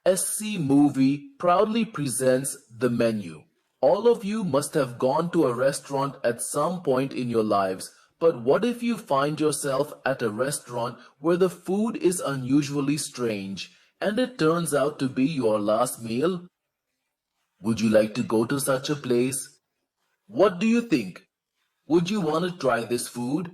SC Movie proudly presents the menu. All of you must have gone to a restaurant at some point in your lives, but what if you find yourself at a restaurant where the food is unusually strange and it turns out to be your last meal? Would you like to go to such a place? What do you think? Would you want to try this food?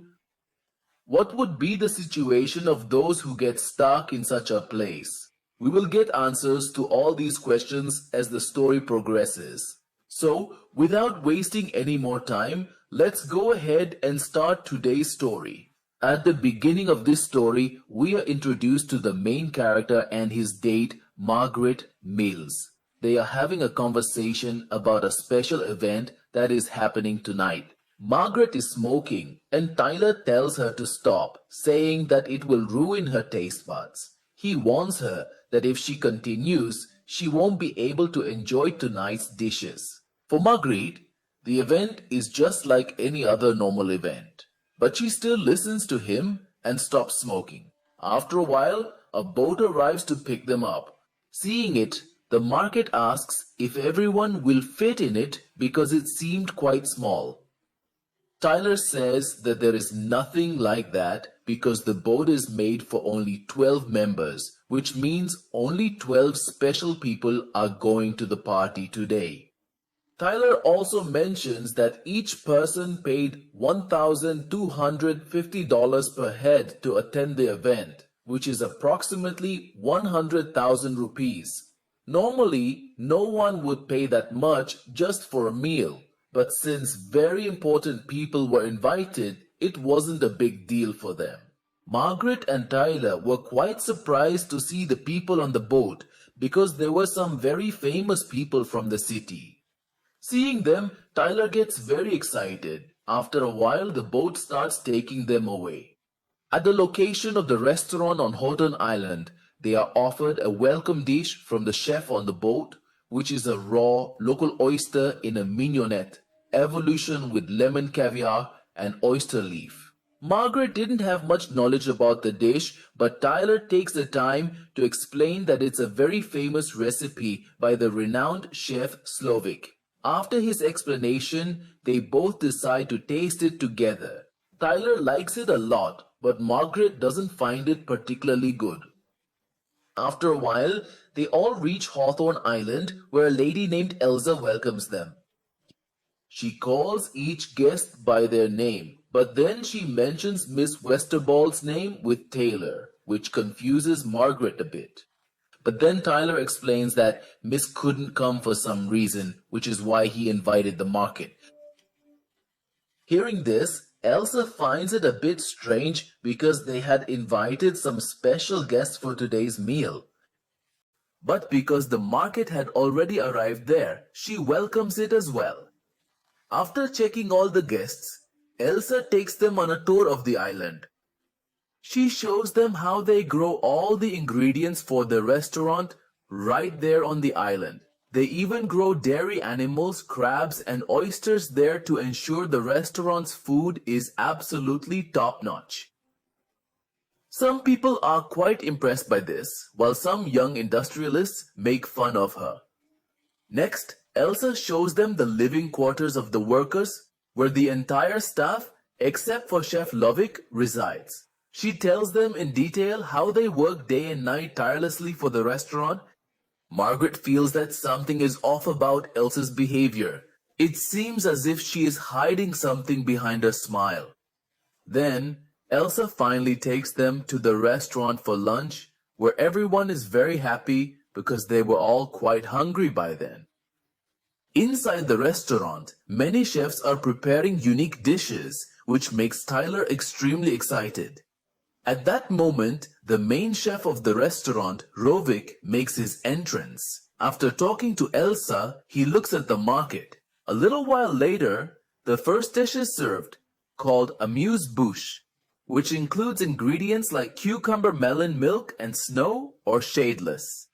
What would be the situation of those who get stuck in such a place? We will get answers to all these questions as the story progresses. So, without wasting any more time, let's go ahead and start today's story. At the beginning of this story, we are introduced to the main character and his date, Margaret Mills. They are having a conversation about a special event that is happening tonight. Margaret is smoking and Tyler tells her to stop, saying that it will ruin her taste buds. He warns her that if she continues, she won't be able to enjoy tonight's dishes. For Margaret, the event is just like any other normal event, but she still listens to him and stops smoking. After a while, a boat arrives to pick them up. Seeing it, the market asks if everyone will fit in it because it seemed quite small. Tyler says that there is nothing like that because the boat is made for only 12 members, which means only 12 special people are going to the party today. Tyler also mentions that each person paid $1,250 per head to attend the event, which is approximately 100,000 rupees. Normally, no one would pay that much just for a meal. But since very important people were invited, it wasn't a big deal for them. Margaret and Tyler were quite surprised to see the people on the boat because there were some very famous people from the city. Seeing them, Tyler gets very excited. After a while, the boat starts taking them away. At the location of the restaurant on Hawthorn Island, they are offered a welcome dish from the chef on the boat, which is a raw local oyster in a mignonette, evolution with lemon caviar and oyster leaf. Margaret didn't have much knowledge about the dish, but Tyler takes the time to explain that it's a very famous recipe by the renowned chef Slowik. After his explanation, they both decide to taste it together. Tyler likes it a lot, but Margaret doesn't find it particularly good. After a while, they all reach Hawthorn Island, where a lady named Elsa welcomes them. She calls each guest by their name, but then she mentions Miss Westerball's name with Taylor, which confuses Margaret a bit. But then Tyler explains that Miss couldn't come for some reason, which is why he invited the market. Hearing this, Elsa finds it a bit strange because they had invited some special guests for today's meal. But because the market had already arrived there, she welcomes it as well. After checking all the guests, Elsa takes them on a tour of the island. She shows them how they grow all the ingredients for the restaurant right there on the island. They even grow dairy animals, crabs, and oysters there to ensure the restaurant's food is absolutely top-notch. Some people are quite impressed by this, while some young industrialists make fun of her. Next, Elsa shows them the living quarters of the workers, where the entire staff, except for Chef Slowik, resides. She tells them in detail how they work day and night tirelessly for the restaurant. Margaret feels that something is off about Elsa's behavior. It seems as if she is hiding something behind her smile. Then, Elsa finally takes them to the restaurant for lunch, where everyone is very happy because they were all quite hungry by then. Inside the restaurant, many chefs are preparing unique dishes, which makes Tyler extremely excited. At that moment, the main chef of the restaurant, Rovik, makes his entrance. After talking to Elsa, he looks at the market. A little while later, the first dish is served, called amuse-bouche, which includes ingredients like cucumber melon milk and snow or shadeless.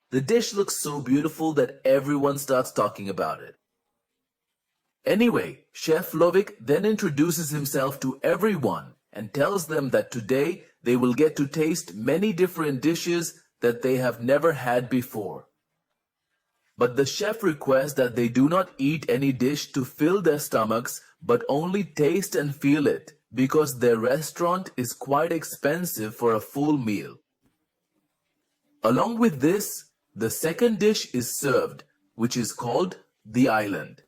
The dish looks so beautiful that everyone starts talking about it. Anyway, Chef Slowik then introduces himself to everyone and tells them that today they will get to taste many different dishes that they have never had before. But the chef requests that they do not eat any dish to fill their stomachs, but only taste and feel it, because their restaurant is quite expensive for a full meal. Along with this, the second dish is served, which is called the island.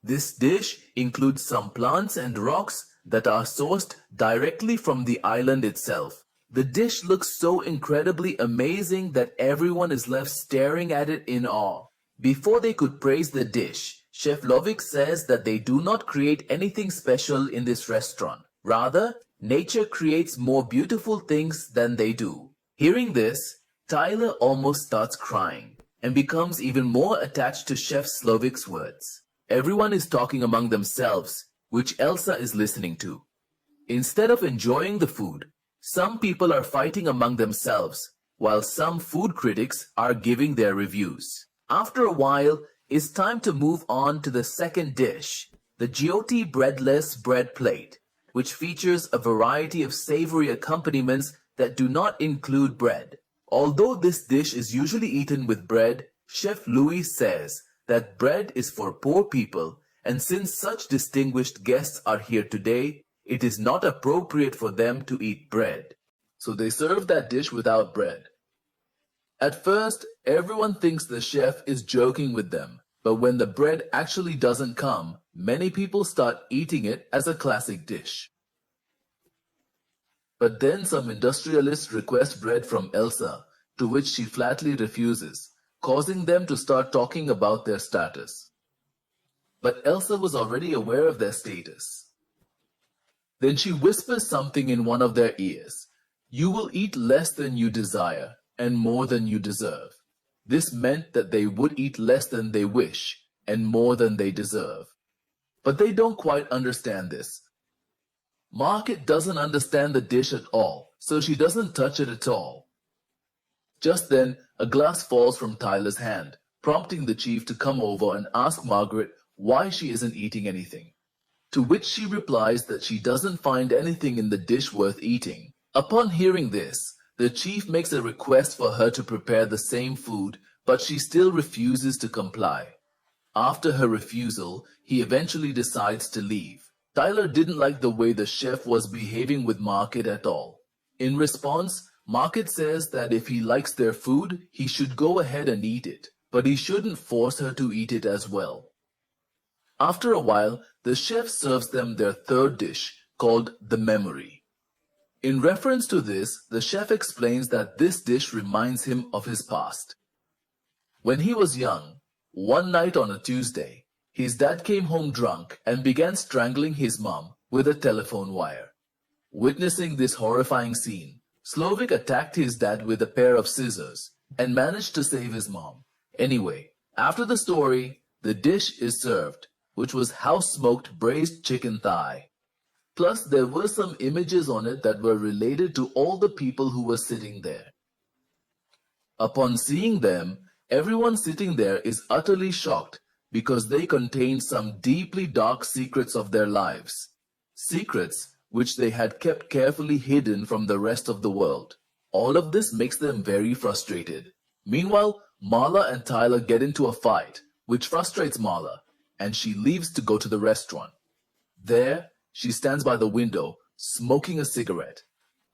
This dish includes some plants and rocks that are sourced directly from the island itself. The dish looks so incredibly amazing that everyone is left staring at it in awe. Before they could praise the dish, Chef Slowik says that they do not create anything special in this restaurant. Rather, nature creates more beautiful things than they do. Hearing this, Tyler almost starts crying and becomes even more attached to Chef Slowik's words. Everyone is talking among themselves, which Elsa is listening to. Instead of enjoying the food, some people are fighting among themselves, while some food critics are giving their reviews. After a while, it's time to move on to the second dish, the Giotti breadless bread plate, which features a variety of savory accompaniments that do not include bread. Although this dish is usually eaten with bread, Chef Louis says that bread is for poor people, and since such distinguished guests are here today, it is not appropriate for them to eat bread. So they serve that dish without bread. At first, everyone thinks the chef is joking with them, but when the bread actually doesn't come, many people start eating it as a classic dish. But then some industrialists request bread from Elsa, to which she flatly refuses, causing them to start talking about their status. But Elsa was already aware of their status. Then she whispers something in one of their ears. "You will eat less than you desire, and more than you deserve." This meant that they would eat less than they wish, and more than they deserve. But they don't quite understand this. Margot doesn't understand the dish at all, so she doesn't touch it at all. Just then, a glass falls from Tyler's hand, prompting the chief to come over and ask Margaret why she isn't eating anything. To which she replies that she doesn't find anything in the dish worth eating. Upon hearing this, the chief makes a request for her to prepare the same food, but she still refuses to comply. After her refusal, he eventually decides to leave. Tyler didn't like the way the chef was behaving with Margot at all. In response, Margot says that if he likes their food, he should go ahead and eat it, but he shouldn't force her to eat it as well. After a while, the chef serves them their third dish, called the memory. In reference to this, the chef explains that this dish reminds him of his past. When he was young, one night on a Tuesday, his dad came home drunk and began strangling his mom with a telephone wire. Witnessing this horrifying scene, Slowik attacked his dad with a pair of scissors and managed to save his mom. Anyway, after the story, the dish is served, which was house-smoked braised chicken thigh. Plus, there were some images on it that were related to all the people who were sitting there. Upon seeing them, everyone sitting there is utterly shocked because they contain some deeply dark secrets of their lives. Secrets which they had kept carefully hidden from the rest of the world. All of this makes them very frustrated. Meanwhile, Marla and Tyler get into a fight, which frustrates Marla, and she leaves to go to the restaurant. There, she stands by the window, smoking a cigarette.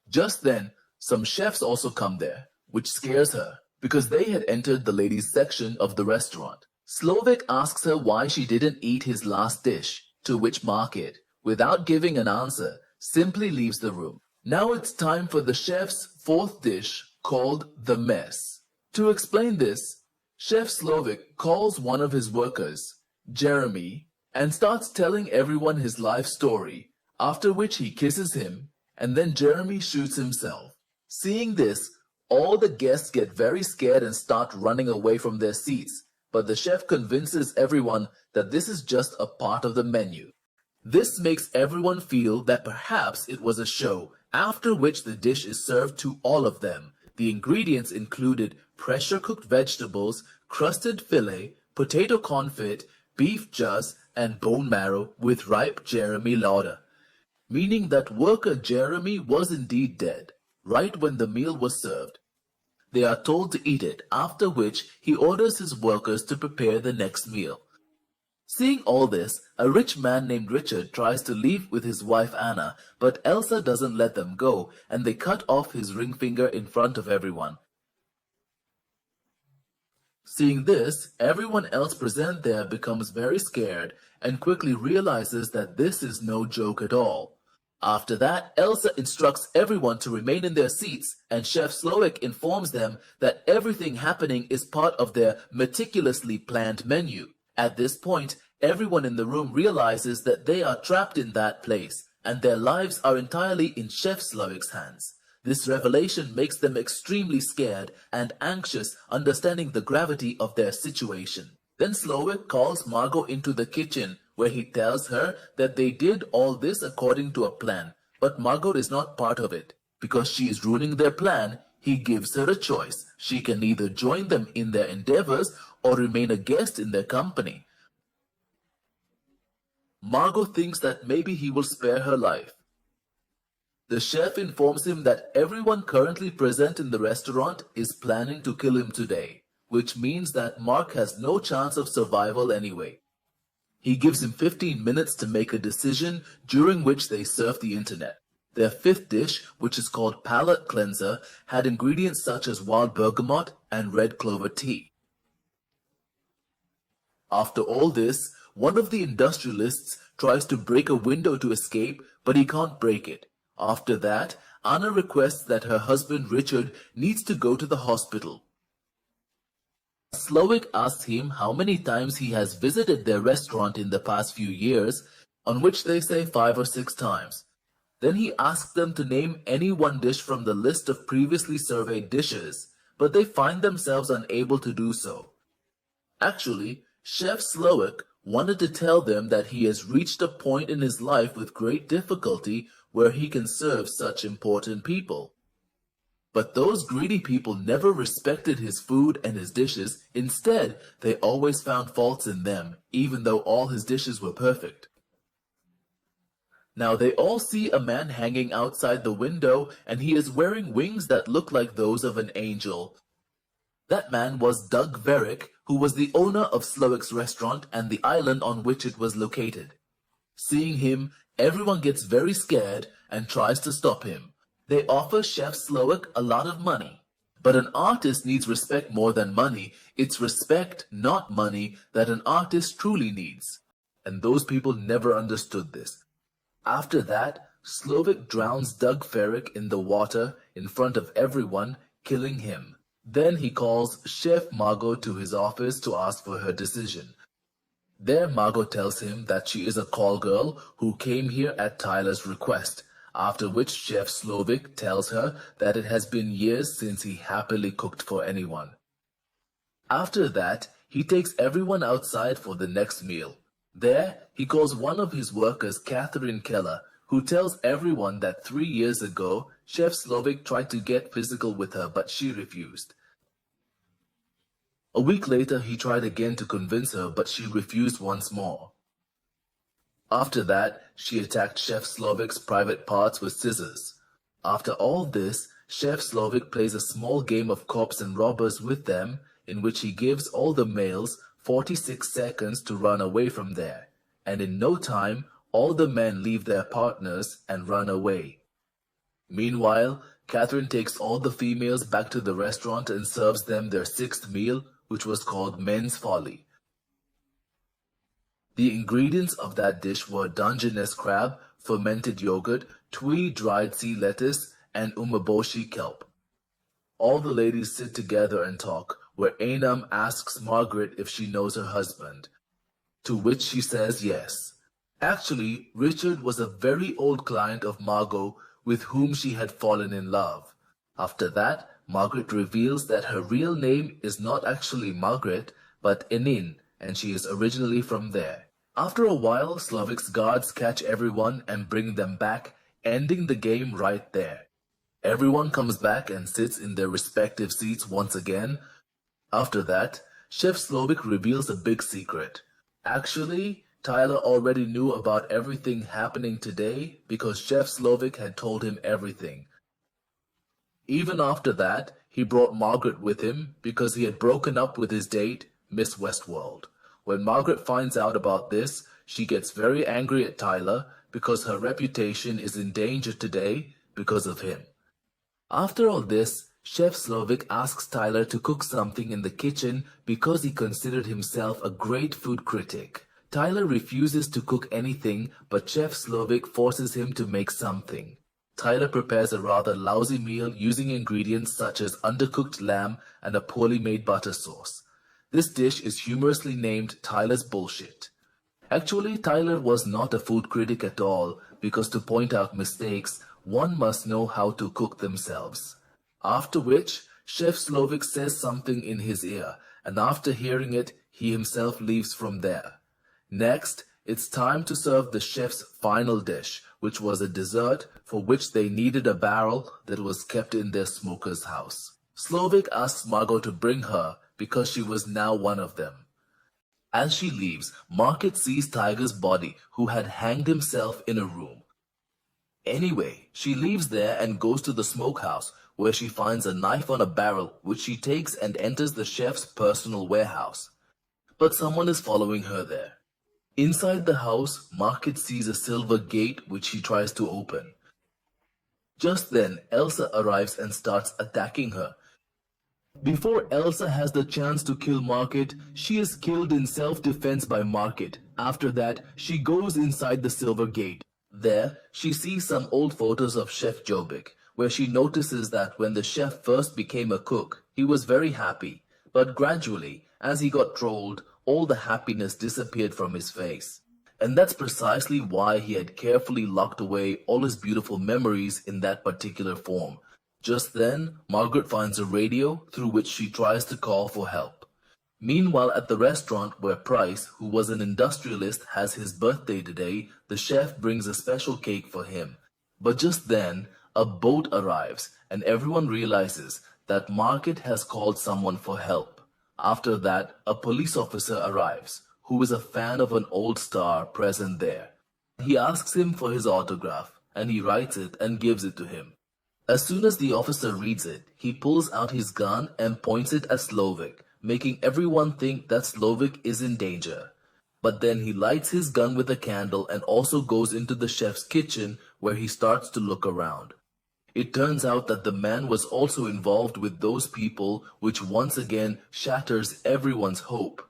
Just then, some chefs also come there, which scares her, because they had entered the ladies' section of the restaurant. Slowik asks her why she didn't eat his last dish, to which Margot, without giving an answer, simply leaves the room. Now it's time for the chef's fourth dish, called the mess. To explain this, Chef Slowik calls one of his workers, Jeremy, and starts telling everyone his life story, after which he kisses him, and then Jeremy shoots himself. Seeing this, all the guests get very scared and start running away from their seats, but the chef convinces everyone that this is just a part of the menu. This makes everyone feel that perhaps it was a show, after which the dish is served to all of them. The ingredients included pressure-cooked vegetables, crusted fillet, potato confit, beef jus, and bone marrow with ripe Jeremy lauder, meaning that worker Jeremy was indeed dead, right when the meal was served. They are told to eat it, after which he orders his workers to prepare the next meal. Seeing all this, a rich man named Richard tries to leave with his wife Anna, but Elsa doesn't let them go, and they cut off his ring finger in front of everyone. Seeing this, everyone else present there becomes very scared and quickly realizes that this is no joke at all. After that, Elsa instructs everyone to remain in their seats, and Chef Slowik informs them that everything happening is part of their meticulously planned menu. At this point, everyone in the room realizes that they are trapped in that place, and their lives are entirely in Chef Slowik's hands. This revelation makes them extremely scared and anxious, understanding the gravity of their situation. Then Slowik calls Margot into the kitchen, where he tells her that they did all this according to a plan, but Margot is not part of it. Because she is ruining their plan, he gives her a choice. She can either join them in their endeavors or remain a guest in their company. Margot thinks that maybe he will spare her life. The chef informs him that everyone currently present in the restaurant is planning to kill him today, which means that Mark has no chance of survival anyway. He gives him 15 minutes to make a decision, during which they surf the internet. Their fifth dish, which is called palate cleanser, had ingredients such as wild bergamot and red clover tea. After all this, one of the industrialists tries to break a window to escape, but he can't break it. After that, Anna requests that her husband Richard needs to go to the hospital. Slowik asks him how many times he has visited their restaurant in the past few years, on which they say 5 or 6 times. Then he asks them to name any one dish from the list of previously surveyed dishes, but they find themselves unable to do so. Actually, Chef Slowik wanted to tell them that he has reached a point in his life with great difficulty where he can serve such important people. But those greedy people never respected his food and his dishes. Instead, they always found faults in them, even though all his dishes were perfect. Now they all see a man hanging outside the window, and he is wearing wings that look like those of an angel. That man was Doug Verrick, who was the owner of Slowik's restaurant and the island on which it was located. Seeing him, everyone gets very scared and tries to stop him. They offer Chef Slowik a lot of money. But an artist needs respect more than money. It's respect, not money, that an artist truly needs. And those people never understood this. After that, Slowik drowns Doug Verrick in the water in front of everyone, killing him. Then he calls Chef Margot to his office to ask for her decision. There Margot tells him that she is a call girl who came here at Tyler's request, after which Chef Slowik tells her that it has been years since he happily cooked for anyone. After that, he takes everyone outside for the next meal. There, he calls one of his workers, Catherine Keller, who tells everyone that 3 years ago, Chef Slowik tried to get physical with her, but she refused. A week later, he tried again to convince her, but she refused once more. After that, she attacked Chef Slovik's private parts with scissors. After all this, Chef Slowik plays a small game of cops and robbers with them, in which he gives all the males 46 seconds to run away from there, and in no time, all the men leave their partners and run away. Meanwhile, Catherine takes all the females back to the restaurant and serves them their 6th meal, which was called Men's Folly. The ingredients of that dish were Dungeness crab, fermented yogurt, Tui dried sea lettuce, and umeboshi kelp. All the ladies sit together and talk, where Ainam asks Margaret if she knows her husband, to which she says yes. Actually, Richard was a very old client of Margot with whom she had fallen in love. After that, Margaret reveals that her real name is not actually Margaret, but Enin, and she is originally from there. After a while, Slovik's guards catch everyone and bring them back, ending the game right there. Everyone comes back and sits in their respective seats once again. After that, Chef Slowik reveals a big secret. Actually, Tyler already knew about everything happening today because Chef Slowik had told him everything. Even after that, He brought Margaret with him because he had broken up with his date, Miss Westworld. When Margaret finds out about this, she gets very angry at Tyler because her reputation is in danger today because of him. After all this, Chef Slowik asks Tyler to cook something in the kitchen because he considered himself a great food critic. Tyler refuses to cook anything, but Chef Slowik forces him to make something. Tyler prepares a rather lousy meal using ingredients such as undercooked lamb and a poorly made butter sauce. This dish is humorously named Tyler's Bullshit. Actually, Tyler was not a food critic at all, because to point out mistakes, one must know how to cook themselves. After which, Chef Slowik says something in his ear, and after hearing it, he himself leaves from there. Next, it's time to serve the chef's final dish, which was a dessert for which they needed a barrel that was kept in their smoker's house. Slowik asks Margot to bring her because she was now one of them. As she leaves, Margaret sees Tiger's body, who had hanged himself in a room. Anyway, she leaves there and goes to the smokehouse, where she finds a knife on a barrel, which she takes and enters the chef's personal warehouse. But someone is following her there. Inside the house, Margaret sees a silver gate which she tries to open. Just then, Elsa arrives and starts attacking her. Before Elsa has the chance to kill Margaret, she is killed in self-defense by Margaret. After that, she goes inside the silver gate. There, she sees some old photos of Chef Jobbik, where she notices that when the chef first became a cook, he was very happy. But gradually, as he got trolled, all the happiness disappeared from his face. And that's precisely why he had carefully locked away all his beautiful memories in that particular form. Just then, Margaret finds a radio through which she tries to call for help. Meanwhile, at the restaurant where Price, who was an industrialist, has his birthday today, the chef brings a special cake for him. But just then, a boat arrives and everyone realizes that Margaret has called someone for help. After that, a police officer arrives, who is a fan of an old star present there. He asks him for his autograph, and he writes it and gives it to him. As soon as the officer reads it, he pulls out his gun and points it at Slowik, making everyone think that Slowik is in danger. But then he lights his gun with a candle and also goes into the chef's kitchen, where he starts to look around. It turns out that the man was also involved with those people, which once again shatters everyone's hope.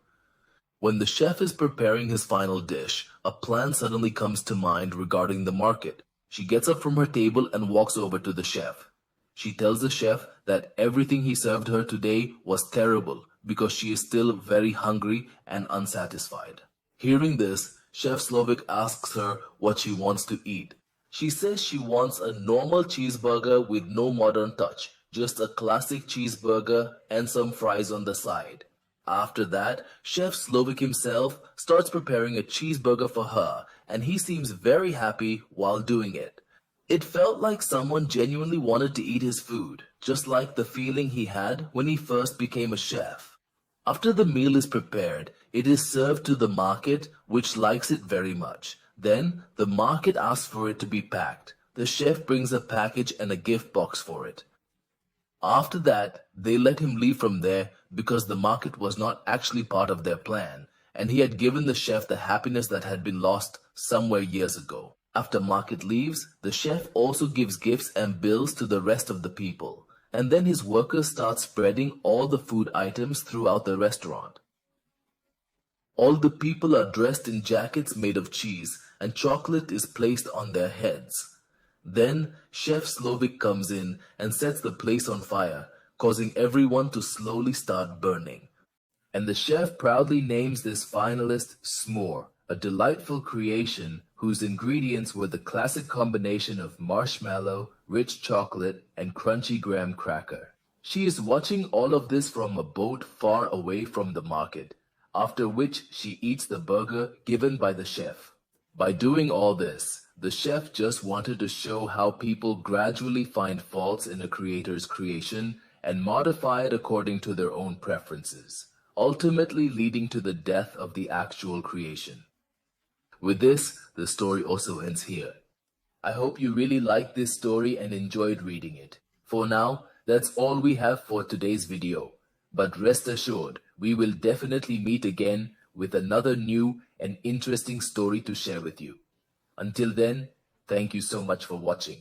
When the chef is preparing his final dish, a plan suddenly comes to mind regarding the market. She gets up from her table and walks over to the chef. She tells the chef that everything he served her today was terrible because she is still very hungry and unsatisfied. Hearing this, Chef Slowik asks her what she wants to eat. She says she wants a normal cheeseburger with no modern touch, just a classic cheeseburger and some fries on the side. After that, Chef Slowik himself starts preparing a cheeseburger for her, and he seems very happy while doing it. It felt like someone genuinely wanted to eat his food, just like the feeling he had when he first became a chef. After the meal is prepared, it is served to the market, which likes it very much. Then, the market asks for it to be packed. The chef brings a package and a gift box for it. After that, they let him leave from there because the market was not actually part of their plan, and he had given the chef the happiness that had been lost somewhere years ago. After market leaves, the chef also gives gifts and bills to the rest of the people, and then his workers start spreading all the food items throughout the restaurant. All the people are dressed in jackets made of cheese, and chocolate is placed on their heads. Then Chef Slowik comes in and sets the place on fire, causing everyone to slowly start burning. And the chef proudly names this finalist S'more, a delightful creation whose ingredients were the classic combination of marshmallow, rich chocolate, and crunchy graham cracker. She is watching all of this from a boat far away from the market, after which she eats the burger given by the chef. By doing all this, the chef just wanted to show how people gradually find faults in a creator's creation and modify it according to their own preferences, ultimately leading to the death of the actual creation. With this, the story also ends here. I hope you really liked this story and enjoyed reading it. For now, That's all we have for today's video. But rest assured, we will definitely meet again with another new and interesting story to share with you. Until then, thank you so much for watching.